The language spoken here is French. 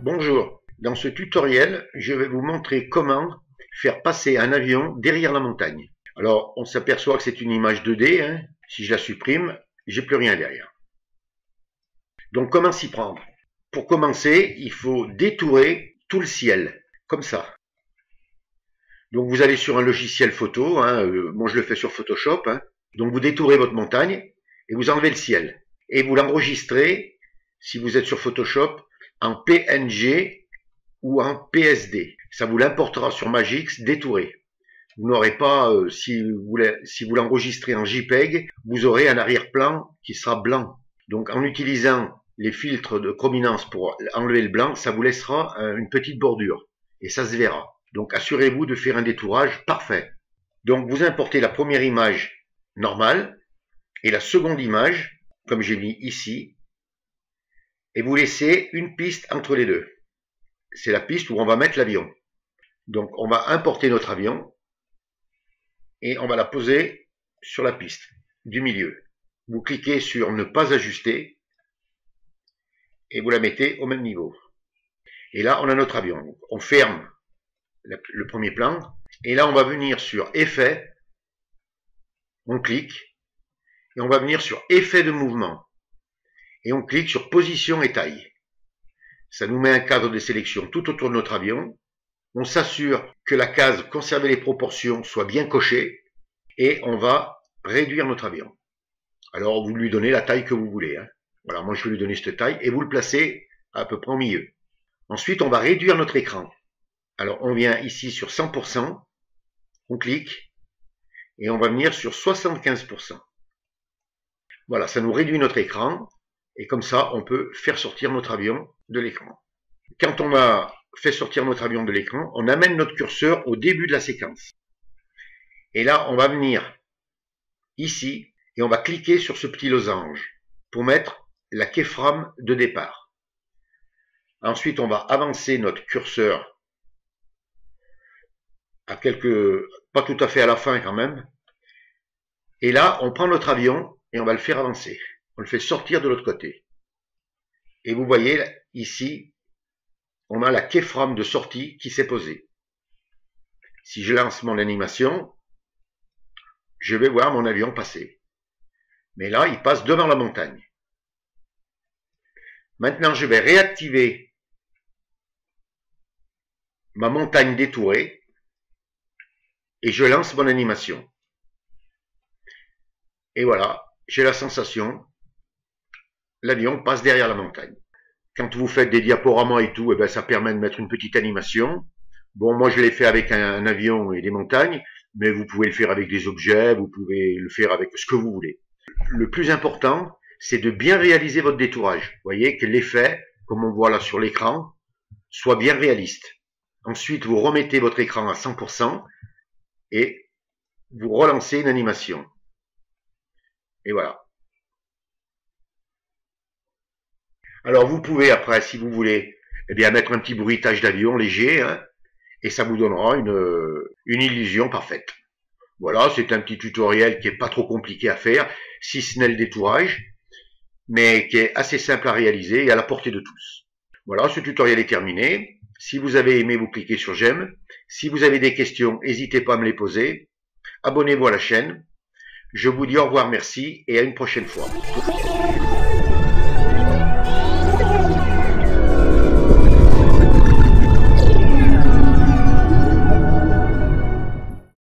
Bonjour, dans ce tutoriel, je vais vous montrer comment faire passer un avion derrière la montagne. Alors, on s'aperçoit que c'est une image 2D, hein. Si je la supprime, j'ai plus rien derrière. Donc, comment s'y prendre? Pour commencer, il faut détourer tout le ciel, comme ça. Donc, vous allez sur un logiciel photo, hein. Moi je le fais sur Photoshop, hein. Donc, vous détourez votre montagne et vous enlevez le ciel. Et vous l'enregistrez, si vous êtes sur Photoshop, en PNG ou en PSD. Ça vous l'importera sur Magix détouré. Vous n'aurez pas, si vous l'enregistrez en JPEG, vous aurez un arrière-plan qui sera blanc. Donc en utilisant les filtres de chrominance pour enlever le blanc, ça vous laissera une petite bordure. Et ça se verra. Donc assurez-vous de faire un détourage parfait. Donc vous importez la première image normale et la seconde image, comme j'ai mis ici, et vous laissez une piste entre les deux. C'est la piste où on va mettre l'avion. Donc on va importer notre avion et on va la poser sur la piste du milieu. Vous cliquez sur ne pas ajuster et vous la mettez au même niveau. Et là on a notre avion. On ferme le premier plan et là on va venir sur effet, on clique et on va venir sur effet de mouvement. Et on clique sur position et taille. Ça nous met un cadre de sélection tout autour de notre avion. On s'assure que la case conserver les proportions soit bien cochée et on va réduire notre avion. Alors vous lui donnez la taille que vous voulez, hein. Voilà, moi je vais lui donner cette taille et vous le placez à peu près au milieu. Ensuite on va réduire notre écran. Alors on vient ici sur 100%, on clique et on va venir sur 75%. Voilà, ça nous réduit notre écran. Et comme ça, on peut faire sortir notre avion de l'écran. Quand on a fait sortir notre avion de l'écran, on amène notre curseur au début de la séquence. Et là, on va venir ici et on va cliquer sur ce petit losange pour mettre la keyframe de départ. Ensuite, on va avancer notre curseur à pas tout à fait à la fin quand même. Et là, on prend notre avion et on va le faire avancer. On le fait sortir de l'autre côté. Et vous voyez, ici, on a la keyframe de sortie qui s'est posée. Si je lance mon animation, je vais voir mon avion passer. Mais là, il passe devant la montagne. Maintenant, je vais réactiver ma montagne détourée et je lance mon animation. Et voilà, j'ai la sensation l'avion passe derrière la montagne. Quand vous faites des diaporamas et tout, eh ben, ça permet de mettre une petite animation. Bon, moi je l'ai fait avec un avion et des montagnes, mais vous pouvez le faire avec des objets, vous pouvez le faire avec ce que vous voulez. Le plus important, c'est de bien réaliser votre détourage. Vous voyez que l'effet, comme on voit là sur l'écran, soit bien réaliste. Ensuite, vous remettez votre écran à 100% et vous relancez une animation. Et voilà. Alors vous pouvez après, si vous voulez, eh bien mettre un petit bruitage d'avion léger, hein, et ça vous donnera une illusion parfaite. Voilà, c'est un petit tutoriel qui est pas trop compliqué à faire, si ce n'est le détourage, mais qui est assez simple à réaliser et à la portée de tous. Voilà, ce tutoriel est terminé. Si vous avez aimé, vous cliquez sur j'aime. Si vous avez des questions, n'hésitez pas à me les poser. Abonnez-vous à la chaîne. Je vous dis au revoir, merci, et à une prochaine fois.